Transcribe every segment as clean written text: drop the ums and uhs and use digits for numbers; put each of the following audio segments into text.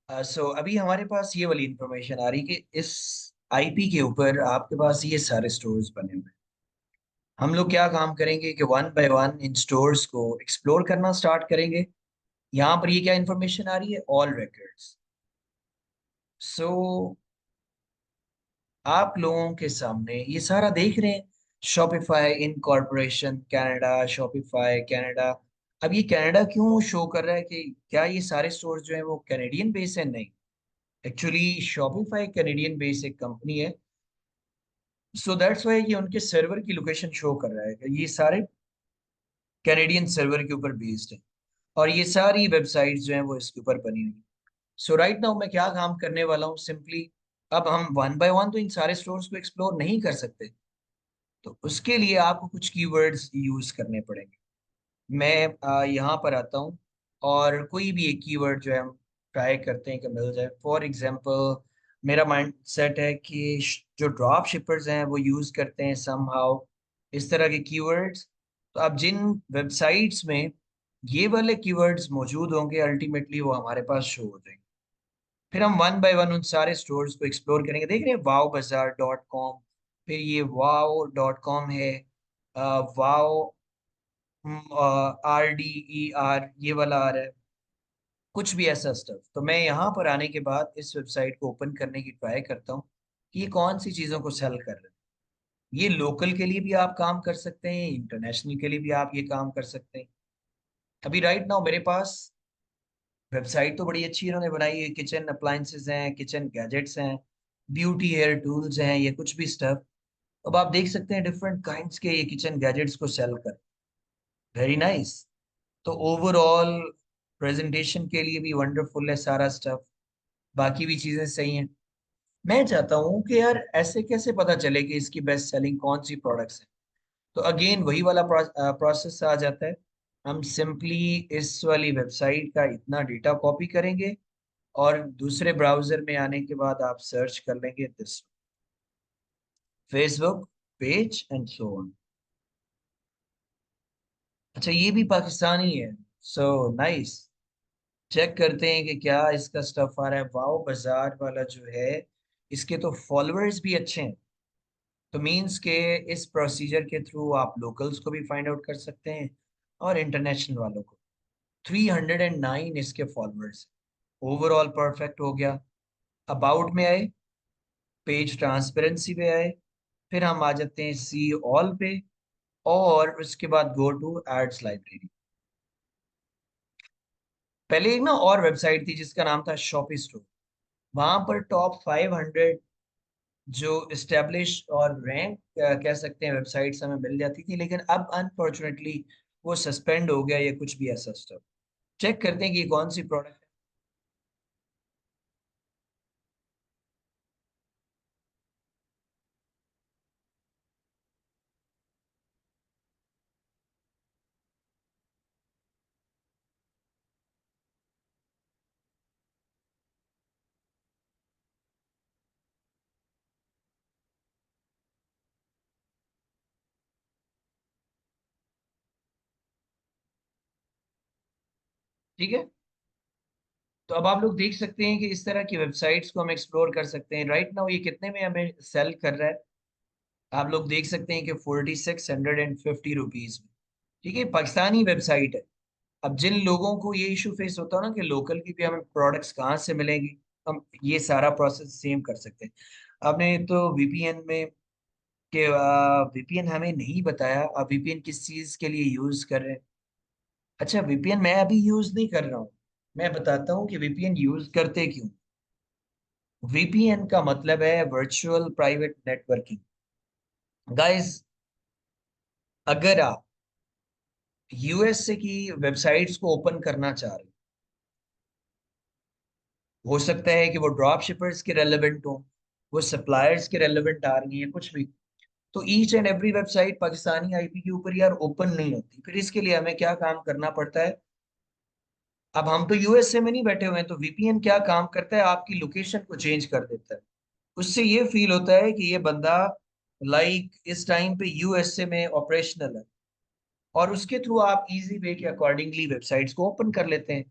अभी हमारे पास ये वाली इंफॉर्मेशन आ रही कि इस आईपी के ऊपर आपके पास ये सारे स्टोर्स बने हुए हैं। हम लोग क्या काम करेंगे कि one by one in stores को एक्सप्लोर करना स्टार्ट करेंगे। यहाँ पर ये क्या इंफॉर्मेशन आ रही है, ऑल रिकॉर्ड्स। सो आप लोगों के सामने ये सारा देख रहे हैं, शॉपिफाई इन कॉर्पोरेशन कनाडा, शॉपिफाई कनाडा। अब ये कनाडा क्यों शो कर रहा है कि क्या ये सारे स्टोर्स जो है वो कैनेडियन बेस है? नहीं, एक्चुअली शॉपिफाई कैनेडियन बेस एक कंपनी है। सो दैट्स वाई ये उनके सर्वर की लोकेशन शो कर रहा है कि ये सारे कैनेडियन सर्वर के ऊपर बेस्ड है, और ये सारी वेबसाइट्स जो हैं वो इसके ऊपर बनी हुई। सो राइट नाउ मैं क्या काम करने वाला हूँ, सिंपली अब हम वन बाय वन तो इन सारे स्टोर्स को एक्सप्लोर नहीं कर सकते, तो उसके लिए आपको कुछ कीवर्ड्स यूज करने पड़ेंगे। मैं यहाँ पर आता हूँ और कोई भी एक कीवर्ड जो है हम ट्राई करते हैं कि मिल जाए। फॉर एग्जांपल मेरा माइंड सेट है कि जो ड्रॉप शिपर्स हैं वो यूज करते हैं समहाउ इस तरह के कीवर्ड्स। तो अब जिन वेबसाइट्स में ये वाले कीवर्ड्स मौजूद होंगे अल्टीमेटली वो हमारे पास शो हो जाएंगे। फिर हम वन बाय वन उन सारे स्टोर्स को एक्सप्लोर करेंगे। देख रहे हैं वाव बाजार डॉट कॉम, फिर ये वाव डॉट कॉम है, वाव RDER ये वाला आ रहा है, कुछ भी ऐसा स्टफ। तो मैं यहाँ पर आने के बाद इस वेबसाइट को ओपन करने की ट्राई करता हूँ कि ये कौन सी चीज़ों को सेल कर रहे हैं। ये लोकल के लिए भी आप काम कर सकते हैं, इंटरनेशनल के लिए भी आप ये काम कर सकते हैं। अभी राइट नाउ मेरे पास वेबसाइट तो बड़ी अच्छी इन्होंने बनाई है, किचन अप्लायंसेस हैं, किचन गैजेट्स हैं, ब्यूटी हेयर टूल्स हैं, ये कुछ भी स्टफ। अब आप देख सकते हैं डिफरेंट काइंड्स के ये किचन गैजेट्स को सेल कर, वेरी नाइस। तो ओवरऑल प्रेजेंटेशन के लिए भी वंडरफुल है सारा स्टफ, बाकी भी चीजें सही हैं। मैं चाहता हूँ कि यार ऐसे कैसे पता चले कि इसकी बेस्ट सेलिंग कौन सी प्रोडक्ट्स है। तो अगेन वही वाला प्रोसेस आ जाता है। हम सिंपली इस वाली वेबसाइट का इतना डेटा कॉपी करेंगे और दूसरे ब्राउजर में आने के बाद आप सर्च कर लेंगे this Facebook page and so on. अच्छा, ये भी पाकिस्तानी है, सो नाइस। चेक करते हैं कि क्या इसका स्टफ आ रहा है। वाओ बाजार वाला जो है, इसके तो फॉलोअर्स भी अच्छे हैं। तो मींस के इस प्रोसीजर के थ्रू आप लोकल्स को भी फाइंड आउट कर सकते हैं और इंटरनेशनल वालों को। 309 इसके फॉलोअर्स, ओवरऑल परफेक्ट हो गया। अबाउट में आए, पेज ट्रांसपेरेंसी पे आए, फिर हम आ जाते हैं सी ऑल पे, और उसके बाद गो टू एड्स लाइब्रेरी। पहले एक ना और वेबसाइट थी जिसका नाम था शॉपी स्टोर, वहां पर टॉप 500 जो इस्टेब्लिश और रैंक कह सकते हैं वेबसाइट्स हमें मिल जाती थी, लेकिन अब अनफॉर्चुनेटली वो सस्पेंड हो गया या कुछ भी ऐसा स्टफ। चेक करते हैं कि ये कौन सी प्रोडक्ट है। ठीक है, तो अब आप लोग देख सकते हैं कि इस तरह की वेबसाइट्स को हम एक्सप्लोर कर सकते हैं। राइट नाउ ये कितने में हमें सेल कर रहा है, आप लोग देख सकते हैं कि 4650 रुपीज में। ठीक है, पाकिस्तानी वेबसाइट है। अब जिन लोगों को ये इशू फेस होता है ना कि लोकल की भी हमें प्रोडक्ट्स कहाँ से मिलेंगी, हम ये सारा प्रोसेस सेम कर सकते हैं। आपने तो वीपीएन में कि वीपीएन हमें नहीं बताया, आप वीपीएन किस चीज के लिए यूज कर रहे हैं। अच्छा, वीपीएन मैं अभी यूज नहीं कर रहा हूँ, मैं बताता हूँ कि वीपीएन यूज करते क्यों। वीपीएन का मतलब है वर्चुअल प्राइवेट नेटवर्किंग। गाइस, अगर आप यूएसए की वेबसाइट्स को ओपन करना चाह रहे हो सकता है कि वो ड्रॉप शिपर्स के रेलेवेंट हो, वो सप्लायर्स के रेलेवेंट आ रही हैं, कुछ भी। तो each and every website Pakistani IP के ऊपर यार ओपन नहीं होती। फिर इसके लिए हमें क्या काम करना पड़ता है। अब हम तो यूएसए में नहीं बैठे हुए हैं, तो वीपीएन क्या काम करता है, आपकी लोकेशन को चेंज कर देता है। उससे ये फील होता है कि ये बंदा लाइक इस टाइम पे यूएसए में ऑपरेशनल है, और उसके थ्रू आप इजी वे के अकॉर्डिंगली वेबसाइट्स को ओपन कर लेते हैं।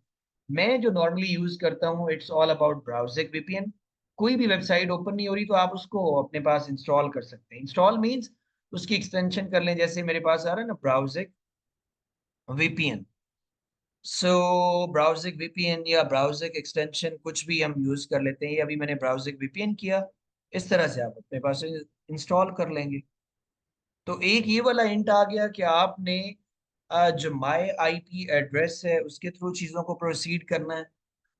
मैं जो नॉर्मली यूज करता हूँ it's all about browsing VPN. कोई भी वेबसाइट ओपन नहीं हो रही तो आप उसको अपने पास इंस्टॉल कर सकते हैं। इंस्टॉल मींस उसकी एक्सटेंशन कर लें, जैसे मेरे पास आ रहा है ना ब्राउजिंग वीपीएन। सो ब्राउजिंग वीपीएन या ब्राउजिंग एक्सटेंशन कुछ भी हम यूज कर लेते हैं। ये अभी मैंने ब्राउजिंग वीपीएन किया, इस तरह से आप अपने पास इंस्टॉल कर लेंगे। तो एक ये वाला हिंट आ गया कि आपने जो माई आईपी एड्रेस है उसके थ्रू चीजों को प्रोसीड करना है।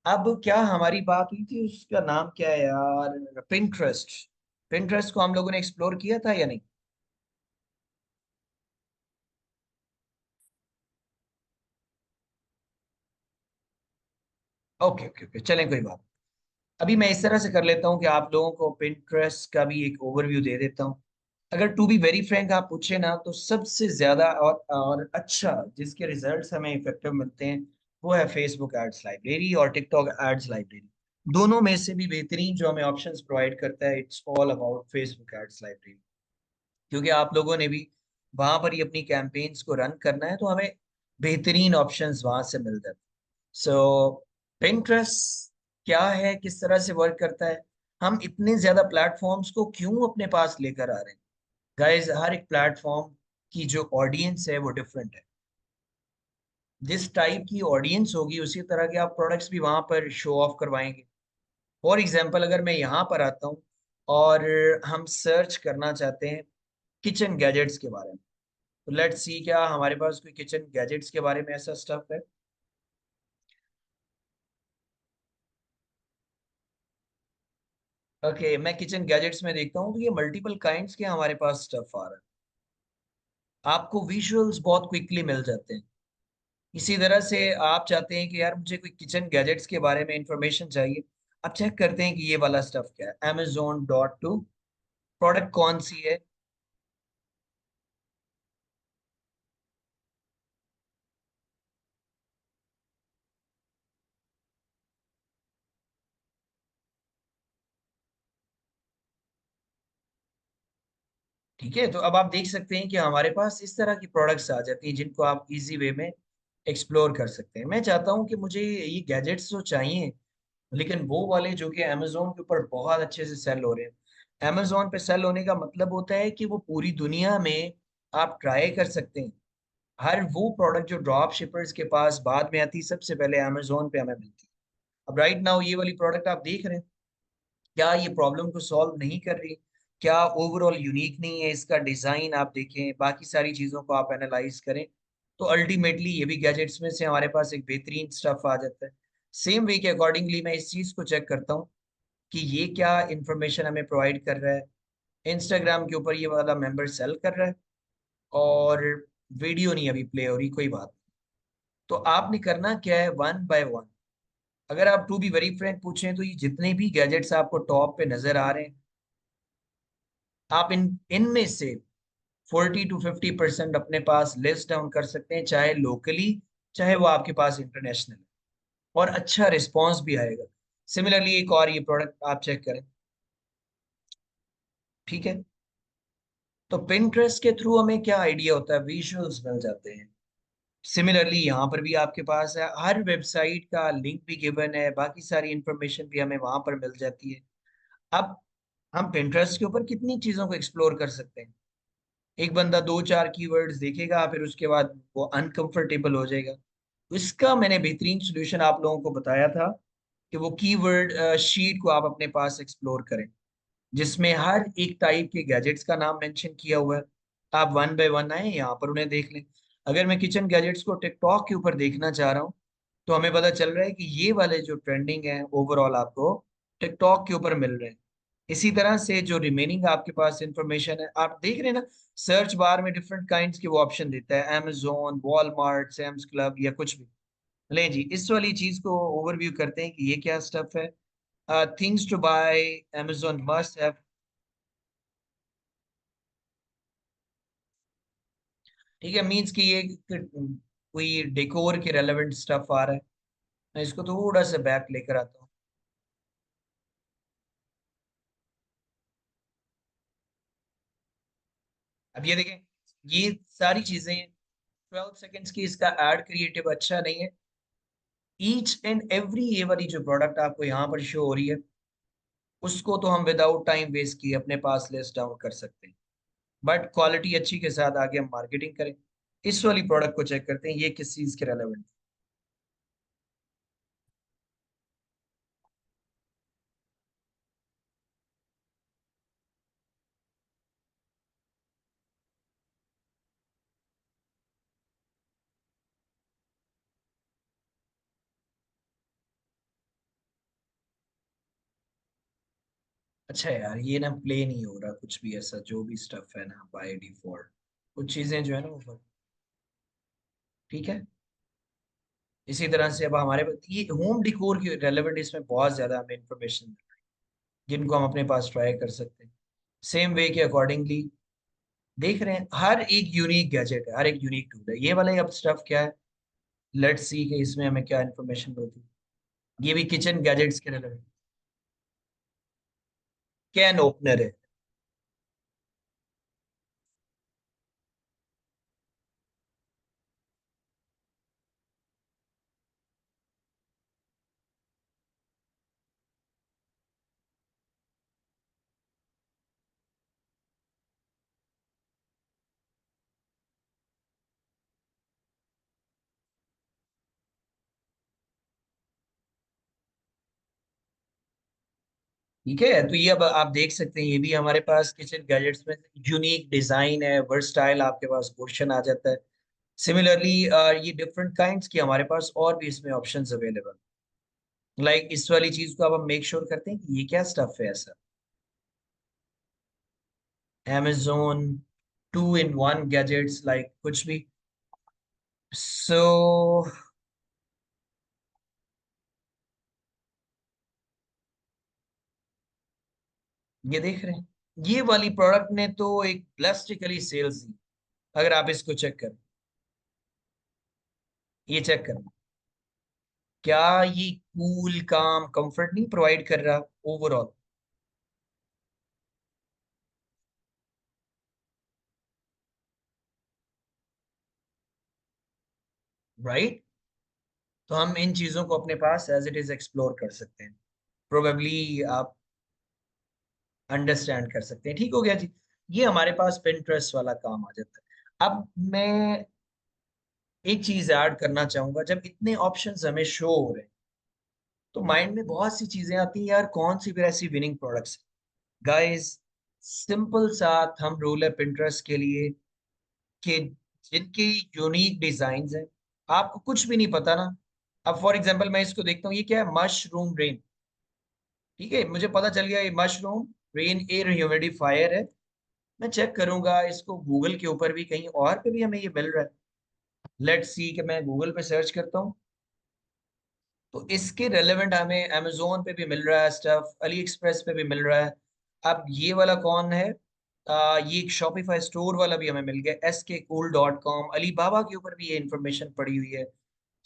अब क्या हमारी बात हुई थी, उसका नाम क्या है यार, पिंटरेस्ट। पिंटरेस्ट को हम लोगों ने एक्सप्लोर किया था या नहीं? ओके ओके ओके, चलें कोई बात। अभी मैं इस तरह से कर लेता हूँ कि आप लोगों को पिंटरेस्ट का भी एक ओवरव्यू दे देता हूँ। अगर टू बी वेरी फ्रैंक आप पूछे ना, तो सबसे ज्यादा और अच्छा जिसके रिजल्ट्स हमें इफेक्टिव मिलते हैं वो है फेसबुक एड्स लाइब्रेरी और टिकटॉक एड्स लाइब्रेरी। दोनों में से भी बेहतरीन जो हमें ऑप्शंस प्रोवाइड करता है it's all about Facebook ads library. क्योंकि आप लोगों ने भी वहां पर ही अपनी कैंपेन्स को रन करना है, तो हमें बेहतरीन ऑप्शंस वहां से मिल जाते हैं। सो Pinterest क्या है, किस तरह से वर्क करता है, हम इतने ज्यादा प्लेटफॉर्म्स को क्यों अपने पास लेकर आ रहे हैं? गाइस, हर एक प्लेटफॉर्म की जो ऑडियंस है वो डिफरेंट है। जिस टाइप की ऑडियंस होगी उसी तरह के आप प्रोडक्ट्स भी वहां पर शो ऑफ करवाएंगे। फॉर एग्जाम्पल, अगर मैं यहाँ पर आता हूँ और हम सर्च करना चाहते हैं किचन गैजेट्स के बारे में, तो लेट्स सी क्या हमारे पास कोई किचन गैजेट्स के बारे में ऐसा स्टफ है। ओके, मैं किचन गैजेट्स में देखता हूँ तो ये मल्टीपल काइंड्स के हमारे पास स्टफ आ रहा है। आपको विजुअल्स बहुत क्विकली मिल जाते हैं। इसी तरह से आप चाहते हैं कि यार मुझे कोई किचन गैजेट्स के बारे में इंफॉर्मेशन चाहिए, आप चेक करते हैं कि ये वाला स्टफ क्या है, Amazon.to, प्रोडक्ट कौन सी है। ठीक है, तो अब आप देख सकते हैं कि हमारे पास इस तरह की प्रोडक्ट्स आ जाती हैं जिनको आप इजी वे में एक्सप्लोर कर सकते हैं। मैं चाहता हूं कि मुझे ये गैजेट्स तो चाहिए, लेकिन वो वाले जो कि अमेजोन के ऊपर बहुत अच्छे से सेल हो रहे हैं। अमेजोन पे सेल होने का मतलब होता है कि वो पूरी दुनिया में आप ट्राई कर सकते हैं। हर वो प्रोडक्ट जो ड्रॉप शिपर्स के पास बाद में आती है सबसे पहले अमेजोन पे हमें मिलती है। अब राइट नाउ ये वाली प्रोडक्ट आप देख रहे हैं, क्या ये प्रॉब्लम को सॉल्व नहीं कर रही? क्या ओवरऑल यूनिक नहीं है? इसका डिजाइन आप देखें, बाकी सारी चीजों को आप एनालाइज करें, तो अल्टीमेटली ये भी गैजेट्स में से हमारे पास एक बेहतरीन स्टफ आ जाता है। सेम वे के अकॉर्डिंगली मैं इस चीज को चेक करता हूँ कि ये क्या इंफॉर्मेशन हमें प्रोवाइड कर रहा है। इंस्टाग्राम के ऊपर ये वाला मेंबर सेल कर रहा है और वीडियो नहीं अभी प्ले हो रही, कोई बात नहीं। तो आपने करना क्या है, वन बाय वन। अगर आप टू बी वेरी फ्रैंक पूछें तो ये जितने भी गैजेट्स आपको टॉप पे नजर आ रहे हैं, आप इनमें से 40 to 50% अपने पास लिस्ट डाउन कर सकते हैं, चाहे लोकली चाहे वो आपके पास इंटरनेशनल, और अच्छा रिस्पॉन्स भी आएगा। सिमिलरली एक और ये प्रोडक्ट आप चेक करें। ठीक है, तो पिंटरेस्ट के थ्रू हमें क्या आइडिया होता है, विजुअल्स मिल जाते हैं। सिमिलरली यहाँ पर भी आपके पास है, हर वेबसाइट का लिंक भी गिवन है, बाकी सारी इंफॉर्मेशन भी हमें वहां पर मिल जाती है। अब हम पिंटरेस्ट के ऊपर कितनी चीजों को एक्सप्लोर कर सकते हैं? एक बंदा दो चार कीवर्ड्स देखेगा, फिर उसके बाद वो अनकंफर्टेबल हो जाएगा। तो इसका मैंने बेहतरीन सोल्यूशन आप लोगों को बताया था कि वो कीवर्ड शीट को आप अपने पास एक्सप्लोर करें, जिसमें हर एक टाइप के गैजेट्स का नाम मेंशन किया हुआ है। आप वन बाय वन आए यहाँ पर उन्हें देख लें। अगर मैं किचन गैजेट्स को टिकटॉक के ऊपर देखना चाह रहा हूँ, तो हमें पता चल रहा है कि ये वाले जो ट्रेंडिंग है ओवरऑल आपको टिकटॉक के ऊपर मिल रहे हैं। इसी तरह से जो रिमेनिंग आपके पास इंफॉर्मेशन है आप देख रहे हैं ना, सर्च बार में डिफरेंट काइंड्स के वो ऑप्शन देता है, Amazon, वॉलमार्ट, सैम्स क्लब या कुछ भी। लें जी, इस वाली चीज को ओवरव्यू करते हैं कि ये क्या स्टफ है। Things to buy, Amazon must have. ठीक है, मीन्स कि ये कोई डेकोर के रेलेवेंट स्टफ आ रहा है। मैं इसको थोड़ा सा बैक लेकर आता हूँ। अब ये देखें, ये सारी चीजें 12 सेकेंड्स की, इसका एड क्रिएटिव अच्छा नहीं है। ईच एंड एवरी ये वाली जो प्रोडक्ट आपको यहाँ पर शो हो रही है, उसको तो हम विदाउट टाइम वेस्ट किए अपने पास लिस्ट डाउन कर सकते हैं। बट क्वालिटी अच्छी के साथ आगे हम मार्केटिंग करें। इस वाली प्रोडक्ट को चेक करते हैं, ये किस चीज के रेलेवेंट। अच्छा यार, ये ना प्ले नहीं हो रहा कुछ भी, ऐसा जो भी स्टफ है ना बाय डिफॉल्ट कुछ चीजें जो है ना वो ठीक है। इसी तरह से अब हमारे ये होम डिकोर की रेलेवेंट इसमें बहुत ज्यादा हमें इंफॉर्मेशन जिनको हम अपने पास ट्राई कर सकते हैं। सेम वे के अकॉर्डिंगली देख रहे हैं, हर एक यूनिक गैजेट है, हर एक यूनिक टूल है। ये वाला ही अब स्टफ क्या है, लेट्स सी कि इसमें हमें क्या इन्फॉर्मेशन मिलती है। ये भी किचन गैजेट्स के रिलेवेंट कैन ओपनर है। ठीक है, तो ये अब आप देख सकते हैं, ये भी हमारे पास किचन गैजेट्स में यूनिक डिजाइन है, वर्सटाइल आपके पास क्वेश्चन आ जाता है। सिमिलरली ये डिफरेंट काइंड्स की हमारे पास और भी इसमें ऑप्शंस अवेलेबल। लाइक इस वाली चीज को अब हम मेक श्योर करते हैं कि ये क्या स्टफ है ऐसा। Amazon 2 in 1 गैजेट्स लाइक कुछ भी। सो ये देख रहे हैं, ये वाली प्रोडक्ट ने तो एक ब्लास्टिकली सेल्स दी। अगर आप इसको चेक करें, ये चेक करें, क्या ये कूल काम कंफर्ट नहीं प्रोवाइड कर रहा ओवरऑल। राइट। तो हम इन चीजों को अपने पास एज इट इज एक्सप्लोर कर सकते हैं। प्रोबेबली आप अंडरस्टैंड कर सकते हैं। ठीक हो गया जी। ये हमारे पास पिंटरेस्ट वाला काम आ जाता है। अब मैं एक चीज ऐड करना चाहूंगा, जब इतने ऑप्शंस हमें शो हो रहे हैं तो माइंड में बहुत सी चीजें आती हैं, यार कौन सी फिर ऐसी विनिंग प्रोडक्ट्स। गाइस, सिंपल सा हम रूल है पिंटरेस्ट के लिए कि जिनकी यूनिक डिजाइन है, आपको कुछ भी नहीं पता ना। अब फॉर एग्जांपल मैं इसको देखता हूँ, ये क्या है, मशरूम रेन। ठीक है, मुझे पता चल गया ये मशरूम रेन एयर ह्यूमिडिफायर है। मैं चेक करूंगा इसको गूगल के ऊपर भी, कहीं और पे भी हमें ये मिल रहा है। लेट्स सी कि मैं गूगल पे सर्च करता हूँ, तो इसके रेलेवेंट हमें अमेजोन पे भी मिल रहा है स्टफ, अली एक्सप्रेस पे भी मिल रहा है। अब ये वाला कौन है, ये एक शॉपिफाई स्टोर वाला भी हमें मिल गया, SKCool.com, अलीबाबा के ऊपर भी ये इंफॉर्मेशन पड़ी हुई है।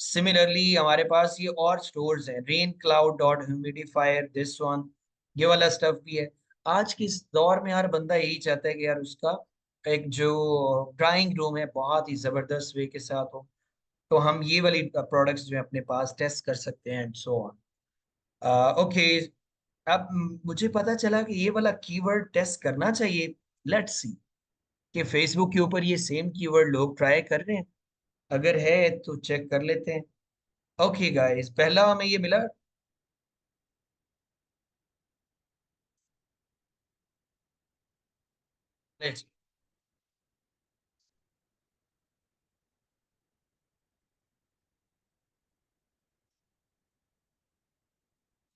सिमिलरली हमारे पास ये और स्टोर्स हैं, rain cloud dot humidifier, this one, ये वाला स्टफ भी है। आज के इस दौर में हर बंदा यही चाहता है कि यार उसका एक जो ड्राइंग रूम है बहुत ही जबरदस्त वे के साथ हो। तो हम ये वाली प्रोडक्ट्स जो है अपने पास टेस्ट कर सकते हैं एंड सो ऑन। ओके, अब मुझे पता चला कि ये वाला कीवर्ड टेस्ट करना चाहिए। लेट्स सी कि फेसबुक के ऊपर ये सेम कीवर्ड लोग ट्राई कर रहे हैं। अगर है तो चेक कर लेते हैं। ओके गाइस, पहला हमें ये मिला। लेट्स,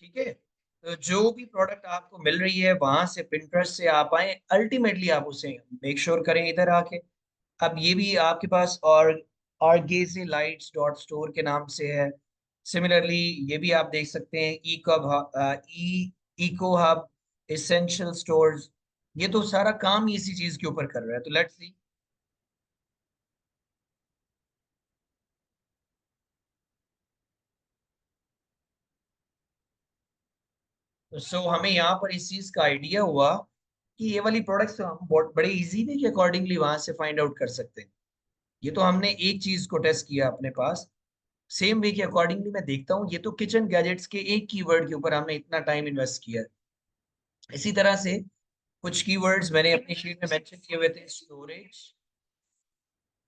ठीक है, तो जो भी प्रोडक्ट आपको मिल रही है वहां से पिंटरेस्ट से आप आए, अल्टीमेटली आप उसे मेक श्योर करें इधर आके। अब ये भी आपके पास और आर्गेजे लाइट्स डॉट स्टोर के नाम से है। सिमिलरली ये भी आप देख सकते हैं, ई कब ई इको हब, इसेंशियल स्टोर्स। ये तो सारा काम ही इसी चीज के ऊपर कर रहा है, तो लेट्स सी। सो हमें यहाँ पर इस चीज का आइडिया हुआ कि ये वाली प्रोडक्ट्स तो हम बहुत बड़े इजी वे के अकॉर्डिंगली वहां से फाइंड आउट कर सकते हैं। ये तो हमने एक चीज को टेस्ट किया अपने पास। सेम वे के अकॉर्डिंगली मैं देखता हूँ ये तो किचन गैजेट्स के एक कीवर्ड के ऊपर हमने इतना टाइम इन्वेस्ट किया है। इसी तरह से कुछ कीवर्ड्स मैंने अपनी शीट में मेंशन किए हुए थे।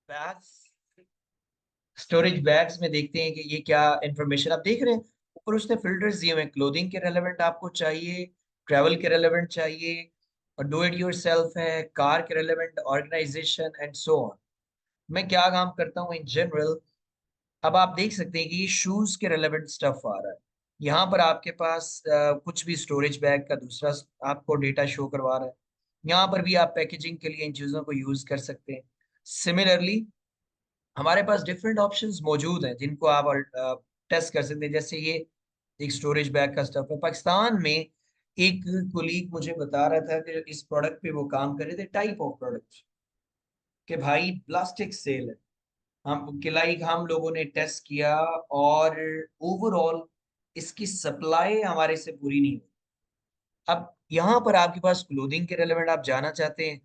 बैग्स स्टोरेज बैग्स में देखते हैं कि ये क्या इंफॉर्मेशन आप देख रहे हैं। ऊपर उसने फिल्टर्स दिए हुए हैं, क्लोथिंग के रेलेवेंट आपको चाहिए, ट्रैवल के रेलेवेंट चाहिए, और डू इट योरसेल्फ है, कार के relevant, organisation and so on. मैं क्या काम करता हूँ इन जनरल। अब आप देख सकते हैं कि ये शूज के रेलेवेंट स्टफ आ रहा है। यहाँ पर आपके पास कुछ भी स्टोरेज बैग का दूसरा आपको डेटा शो करवा रहा है। यहाँ पर भी आप पैकेजिंग के लिए इन चीजों को यूज कर सकते हैं। सिमिलरली हमारे पास डिफरेंट ऑप्शंस मौजूद हैं जिनको आप टेस्ट कर सकते हैं। जैसे ये एक स्टोरेज बैग का स्टफ है। पाकिस्तान में एक कोलीग मुझे बता रहा था कि इस प्रोडक्ट पे वो काम कर रहे थे, टाइप ऑफ प्रोडक्ट, कि भाई प्लास्टिक सेल है। हम लाइक हम लोगों ने टेस्ट किया और ओवरऑल इसकी सप्लाई हमारे से पूरी नहीं हुई। अब यहाँ पर आपके पास क्लोथिंग के रेलेवेंट आप जाना चाहते हैं,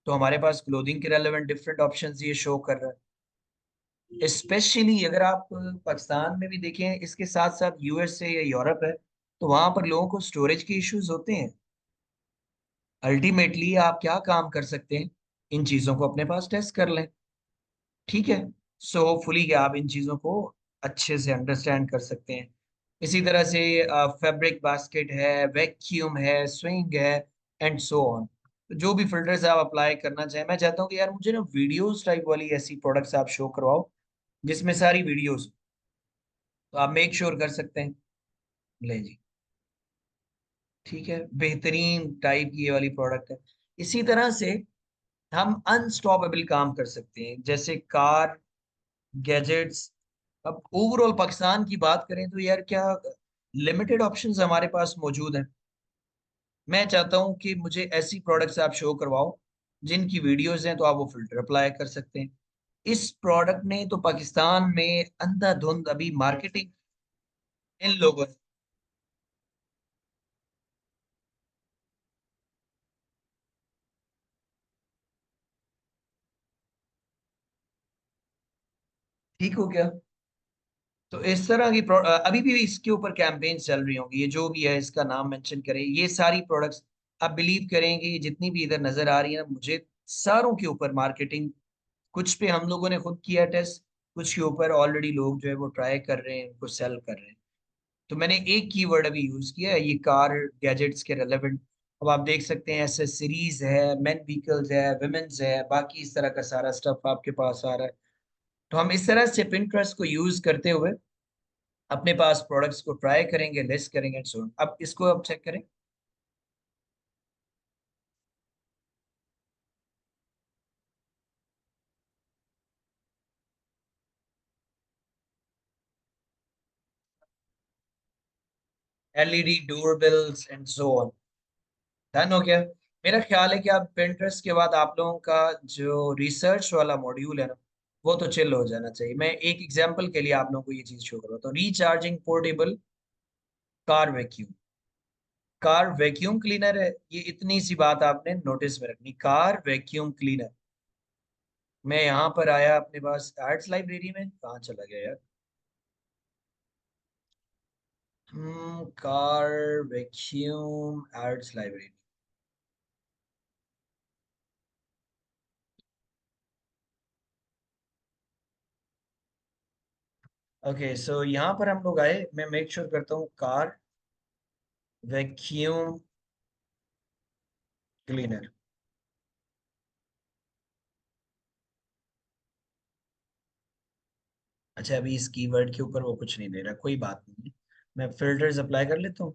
तो हमारे पास क्लोथिंग के रेलेवेंट डिफरेंट ऑप्शंस ये शो कर रहा है। स्पेशली अगर आप पाकिस्तान में भी देखें, इसके साथ साथ यूएसए या यूरोप है, तो वहां पर लोगों को स्टोरेज के इश्यूज होते हैं। अल्टीमेटली आप क्या काम कर सकते हैं, इन चीजों को अपने पास टेस्ट कर लें। ठीक है। सो होपफुली कि आप इन चीजों को अच्छे से अंडरस्टैंड कर सकते हैं। इसी तरह से फैब्रिक बास्केट है, वैक्यूम है, स्विंग है एंड सो ऑन। जो भी फिल्टर्स आप अप्लाई करना चाहें, मैं चाहता हूँ कि यार मुझे ना वीडियोस टाइप वाली ऐसी प्रोडक्ट्स आप शो करवाओ जिसमें सारी वीडियोस, तो आप मेक श्योर कर सकते हैं। ले जी, ठीक है, बेहतरीन टाइप की ये वाली प्रोडक्ट है। इसी तरह से हम अनस्टॉपेबल काम कर सकते हैं, जैसे कार, गैजेट्स। अब ओवरऑल पाकिस्तान की बात करें तो यार क्या लिमिटेड ऑप्शंस हमारे पास मौजूद हैं। मैं चाहता हूं कि मुझे ऐसी प्रोडक्ट्स आप शो करवाओ जिनकी वीडियोस हैं, तो आप वो फिल्टर अप्लाई कर सकते हैं। इस प्रोडक्ट ने तो पाकिस्तान में अंधाधुंध अभी मार्केटिंग इन लोगों ने। ठीक हो गया। तो इस तरह की अभी भी इसके ऊपर कैंपेन चल रही होंगी, ये जो भी है इसका नाम मेंशन करें, ये सारी प्रोडक्ट्स आप बिलीव करेंगे ये जितनी भी इधर नजर आ रही है ना मुझे, सारों के ऊपर मार्केटिंग। कुछ पे हम लोगों ने खुद किया टेस्ट, कुछ के ऊपर ऑलरेडी लोग जो है वो ट्राई कर रहे हैं, उनको सेल कर रहे हैं। तो मैंने एक कीवर्ड अभी यूज किया है, ये कार गैजेट्स के रेलेवेंट। अब आप देख सकते हैं एसेसरीज है, मेन व्हीकल्स है, वुमेन्स है, बाकी इस तरह का सारा स्टफ आपके पास आ रहा है। तो हम इस तरह से पिंटरेस्ट को यूज करते हुए अपने पास प्रोडक्ट्स को ट्राई करेंगे, लिस्ट करेंगे एंड सो ऑन। अब इसको अब चेक करें। LED doorbells and so on. Done हो गया। मेरा ख्याल है कि अब Pinterest के बाद आप लोगों का जो रिसर्च वाला मॉड्यूल है ना, वो तो चिल हो जाना चाहिए। मैं एक एग्जांपल के लिए आप लोगों को ये चीज शो करवाता हूँ। Recharging portable car vacuum. Car vacuum cleaner है, ये इतनी सी बात आपने नोटिस में रखनी, कार वैक्यूम क्लीनर। मैं यहाँ पर आया अपने पास आर्ट्स लाइब्रेरी में, कहाँ चला गया यार। Car vacuum arts library. Okay, so यहाँ पर हम लोग आए, मैं मेक श्योर करता हूँ कार वैक्यूम क्लीनर। अच्छा, अभी इस कीवर्ड के ऊपर वो कुछ नहीं दे रहा, कोई बात नहीं। मैं फिल्टर्स अप्लाई कर लेता हूँ।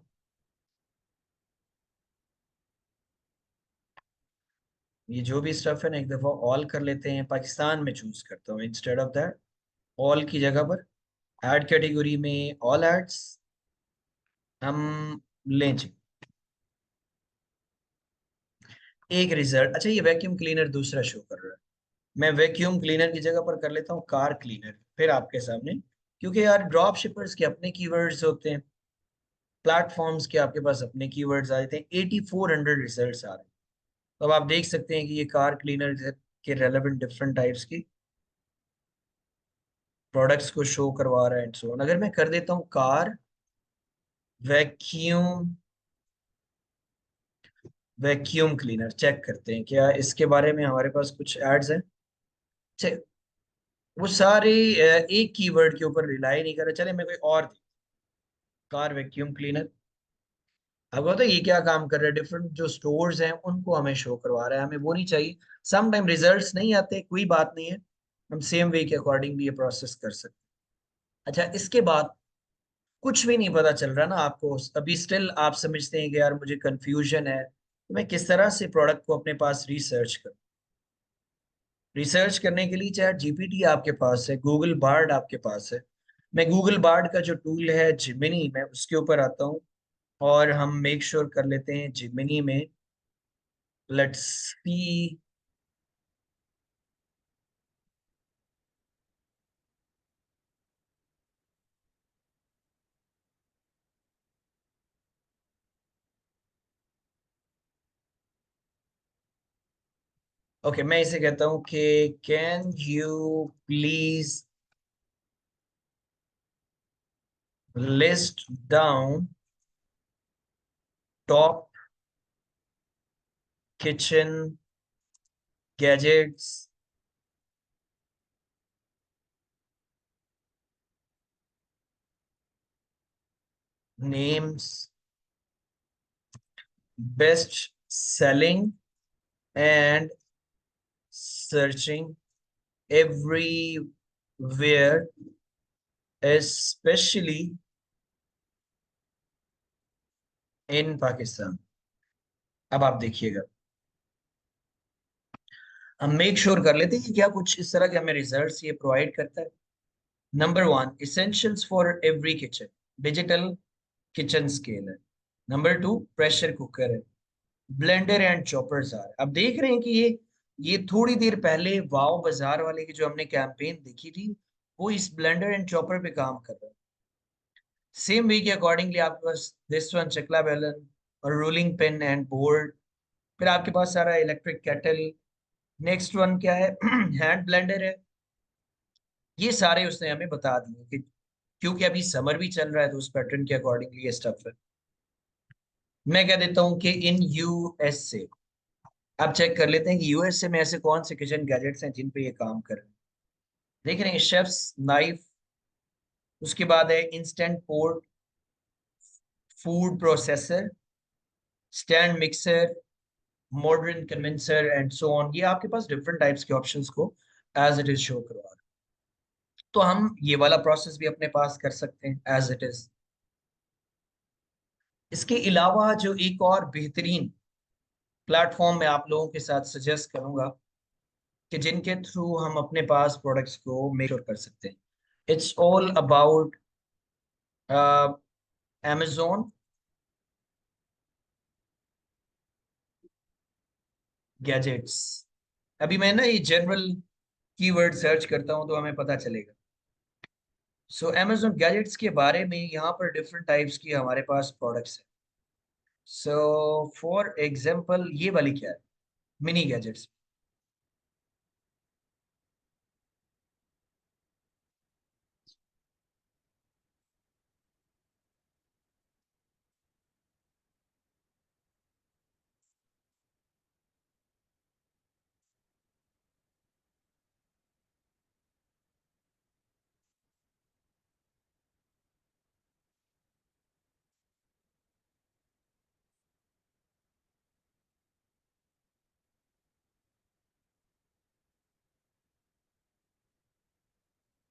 ये जो भी स्टफ है ना, एक दफा ऑल कर लेते हैं, पाकिस्तान में चूज करता हूँ इंस्टेड ऑफ दैट। ऑल की जगह पर ऐड कैटेगरी में ऑल एड्स हम लें जी। एक रिजल्ट, अच्छा ये वैक्यूम क्लीनर दूसरा शो कर रहा है। मैं वैक्यूम क्लीनर की जगह पर कर लेता हूँ कार क्लीनर, फिर आपके सामने। क्योंकि यार ड्रॉप शिपर्स के अपने कीवर्ड्स होते हैं, प्लेटफॉर्म्स के आपके पास अपने कीवर्ड्स आ जाते हैं। 8400 रिजल्ट्स आ रहे हैं। तो अब आप देख सकते हैं कि ये कार क्लीनर के रेलेवेंट डिफरेंट टाइप्स की। प्रोडक्ट्स को शो करवा रहा है एंड सो ऑन। अगर मैं कर देता हूँ car vacuum, vacuum cleaner, check करते हैं क्या इसके बारे में हमारे पास कुछ एड्स हैं। चेक, वो सारे एक कीवर्ड के ऊपर रिलाई नहीं कर रहे। चले मैं कोई और कार वैक्यूम क्लीनर। अब होता है ये क्या काम कर रहा है, डिफरेंट जो स्टोर्स हैं उनको हमें शो करवा रहा है, हमें वो नहीं चाहिए। सम टाइम रिजल्ट्स नहीं आते, कोई बात नहीं है, हम सेम वे के अकॉर्डिंग भी ये प्रोसेस कर सकते हैं। अच्छा, इसके बाद कुछ भी नहीं पता चल रहा ना आपको, अभी स्टिल आप समझते हैं कि यार मुझे कंफ्यूजन है, तो मैं किस तरह से प्रोडक्ट को अपने पास रिसर्च करूं। रिसर्च करने के लिए चाहे जीपीटी आपके पास है, गूगल बार्ड आपके पास है। मैं गूगल बार्ड का जो टूल है जिमिनी, मैं उसके ऊपर आता हूँ और हम मेक श्योर कर लेते हैं जिमिनी में। Let's see. ओके, मैं इसे कहता हूँ कि can you please list down top kitchen gadgets names, best selling and searching everywhere, especially in Pakistan. अब आप देखिएगा, हम मेक श्योर कर लेते हैं कि क्या कुछ इस तरह के हमें रिजल्ट्स ये प्रोवाइड करता है। Number one, essentials for every kitchen, digital kitchen scale है। नंबर टू, प्रेशर कुकर है। Blender and choppers are. अब देख रहे हैं कि ये थोड़ी देर पहले वाओ बाजार वाले की जो हमने कैंपेन देखी थी, वो इस ब्लेंडर एंड चॉपर पे काम कर रहा है। सेम वे के अकॉर्डिंगली आपके पास दिस वन चकला बेलन और रूलिंग पिन एंड बोर्ड। फिर आपके पास सारा इलेक्ट्रिक केटल। नेक्स्ट वन क्या है, हैंड ब्लेंडर है। ये सारे उसने हमें बता दिए कि क्योंकि अभी समर भी चल रहा है तो उस पैटर्न के अकॉर्डिंगली ये स्टफ है। मैं कह देता हूँ कि इन यूएसए, आप चेक कर लेते हैं कि यूएसए में ऐसे कौन से किचन गैजेट्स हैं जिन पे ये काम कर रहे हैं। देख रहे हैं शेफ्स नाइफ, उसके बाद है instant pot, food processor, stand mixer, modern condenser and so on. ये आपके पास डिफरेंट टाइप्स के ऑप्शंस को एज इट इज शो करवा रहा है। तो हम ये वाला प्रोसेस भी अपने पास कर सकते हैं एज इट इज। इसके अलावा जो एक और बेहतरीन प्लेटफॉर्म मैं आप लोगों के साथ सजेस्ट करूंगा कि जिनके थ्रू हम अपने पास प्रोडक्ट्स को मेक श्योर कर सकते हैं, it's all about Amazon gadgets. अभी मैं ना ये जनरल कीवर्ड सर्च करता हूं तो हमें पता चलेगा। सो Amazon गैजेट्स के बारे में यहाँ पर डिफरेंट टाइप्स की हमारे पास प्रोडक्ट्स हैं। सो फॉर एग्जांपल ये वाली क्या है, मिनी गैजेट्स।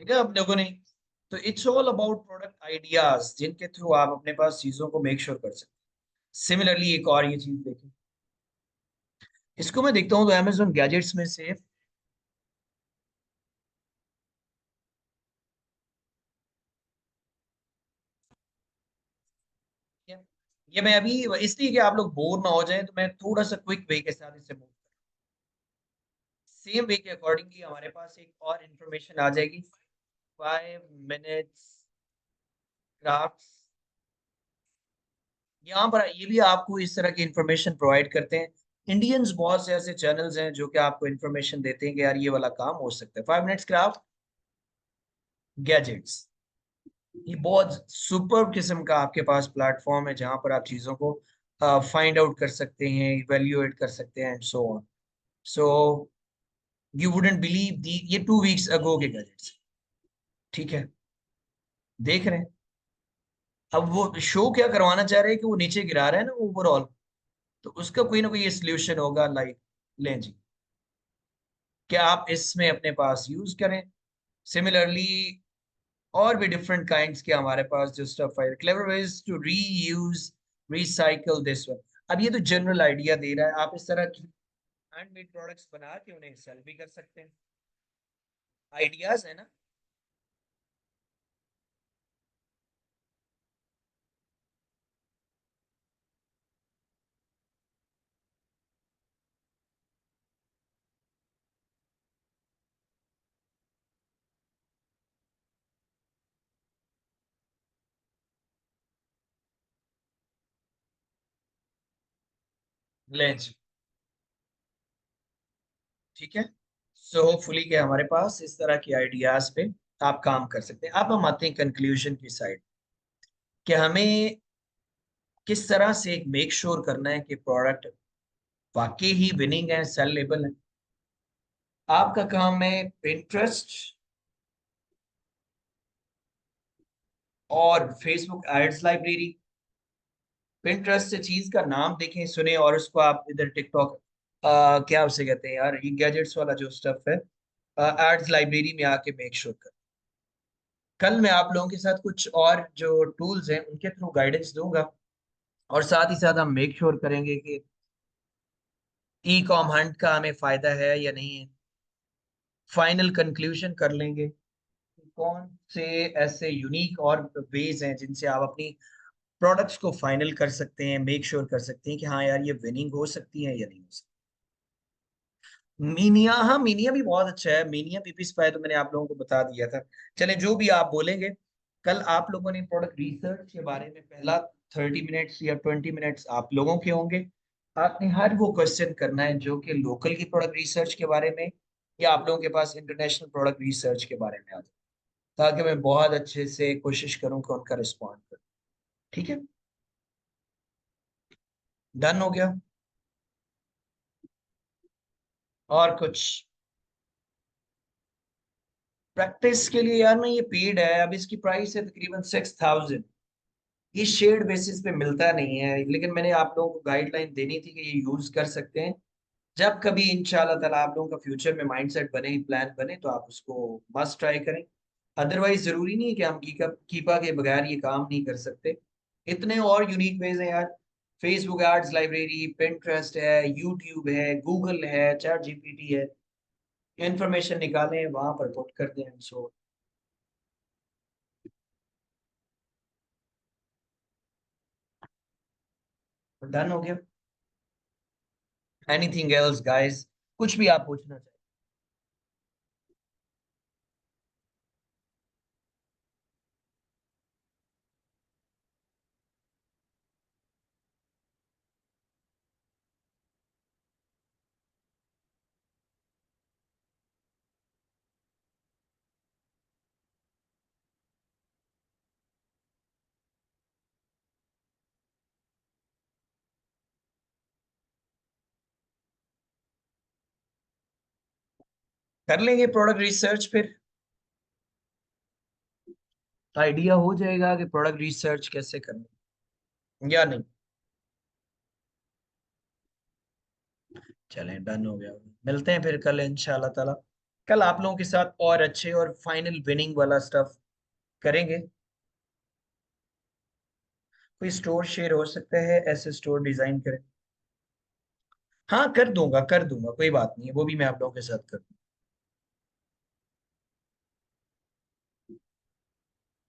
ठीक है, अब लोगों ने, तो it's all about product ideas जिनके थ्रू आप अपने पास चीजों को मेक श्योर कर सकते हैं। सिमिलरली एक और ये चीज देखें, इसको मैं देखता हूँ तो Amazon गैजेट्स में से ये मैं अभी इसलिए कि आप लोग बोर ना हो जाएं तो मैं थोड़ा सा क्विक वे के साथ इसे मूव, सेम वे के अकॉर्डिंगली हमारे पास एक और इंफॉर्मेशन आ जाएगी। 5 मिनट्स क्राफ्ट्स, यहाँ पर ये भी आपको इस तरह की इंफॉर्मेशन प्रोवाइड करते हैं। इंडियंस बहुत से ऐसे चैनल्स हैं जो कि आपको इंफॉर्मेशन देते हैं कि यार ये वाला काम हो सकता है। 5 मिनट्स क्राफ्ट गैजेट्स। ये बहुत सुपर किस्म का आपके पास प्लेटफॉर्म है जहां पर आप चीजों को फाइंड आउट कर सकते हैं, इवेल्युएट कर सकते हैं and so on. So you wouldn't believe the, ये 2 वीक्स अगो के गैजेट्स। ठीक है, देख रहे हैं। अब वो शो क्या करवाना चाह रहे हैं कि वो नीचे गिरा रहा है ना ओवरऑल, तो उसका कोई ना कोई ये सोल्यूशन होगा, लाइक लें जी, क्या आप इसमें अपने पास यूज करें। सिमिलरली और भी डिफरेंट काइंड्स के हमारे पास जो स्टफ है, clever ways to reuse, recycle this one. अब ये तो जनरल आइडिया दे रहा है, आप इस तरह की हैंडमेड प्रोडक्ट्स बना के उन्हें सेल भी कर सकते हैं। आइडियाज है ना। लें जी, ठीक है। सो होपफुली कि हमारे पास इस तरह की आइडियाज पे आप काम कर सकते हैं। अब हम आते हैं कंक्लूजन की साइड, कि हमें किस तरह से एक मेक श्योर करना है कि प्रोडक्ट वाकई ही विनिंग है, सेलेबल है। आपका काम है पिंटरेस्ट और फेसबुक एड्स लाइब्रेरी। पिंटरेस्ट से चीज का नाम देखें सुने और उसको आप इधर टिकटॉक, क्या उसे कहते हैं यार, ये गैजेट्स वाला जो स्टफ है, एड्स लाइब्रेरी में आके मेक श्योर कर। कल मैं आप लोगों के साथ कुछ और जो टूल्स हैं उनके थ्रू गाइडेंस दूंगा, और साथ ही साथ हम मेक श्योर करेंगे कि ई कॉम हंट का हमें फायदा है या नहीं है। फाइनल कंक्लूजन कर लेंगे कि कौन से ऐसे यूनिक और वेज हैं जिनसे आप अपनी प्रोडक्ट्स को फाइनल कर सकते हैं, मेक श्योर कर सकते हैं कि हाँ यार ये विनिंग हो सकती है या नहीं हो सकती। मीनिया, हाँ मीनिया भी बहुत अच्छा है। मीनिया पीपी स्पाई तो मैंने आप लोगों को बता दिया था। चले जो भी आप बोलेंगे, कल आप लोगों ने प्रोडक्ट रिसर्च के बारे में पहला 30 मिनट्स या 20 मिनट्स आप लोगों के होंगे। आपने हर वो क्वेश्चन करना है जो कि लोकल की प्रोडक्ट रिसर्च के बारे में या आप लोगों के पास इंटरनेशनल प्रोडक्ट रिसर्च के बारे में आ जाए, ताकि मैं बहुत अच्छे से कोशिश करूं कि उनका रिस्पॉन्ड करूं। ठीक है, डन हो गया। और कुछ प्रैक्टिस के लिए यार, ना ये पेड है, अब इसकी प्राइस है तकरीबन 6,000। ये शेयर्ड बेसिस पे मिलता नहीं है, लेकिन मैंने आप लोगों को गाइडलाइन देनी थी कि ये यूज कर सकते हैं। जब कभी इंशाल्लाह ताला आप लोगों का फ्यूचर में माइंडसेट बने, प्लान बने, तो आप उसको मस्ट ट्राई करें। अदरवाइज जरूरी नहीं है कि हम कीपा के बगैर ये काम नहीं कर सकते। इतने और यूनिक वेज हैं यार। फेसबुक एड्स लाइब्रेरी, पिंटरेस्ट है, यूट्यूब है, गूगल है, चैट जीपीटी है। इंफॉर्मेशन निकालें, वहां पर पुट कर दें। सो डन हो गया। एनीथिंग एल्स गाइस, कुछ भी आप पूछना चाहें। कर लेंगे प्रोडक्ट रिसर्च, फिर आइडिया हो जाएगा कि प्रोडक्ट रिसर्च कैसे करना है या नहीं। चलें, डन हो गया। मिलते हैं फिर कल इंशाल्लाह ताला। कल आप लोगों के साथ और अच्छे और फाइनल विनिंग वाला स्टफ करेंगे। कोई स्टोर शेयर हो सकता है, ऐसे स्टोर डिजाइन करें। हाँ कर दूंगा, कर दूंगा, कोई बात नहीं है, वो भी मैं आप लोगों के साथ कर दूंगा।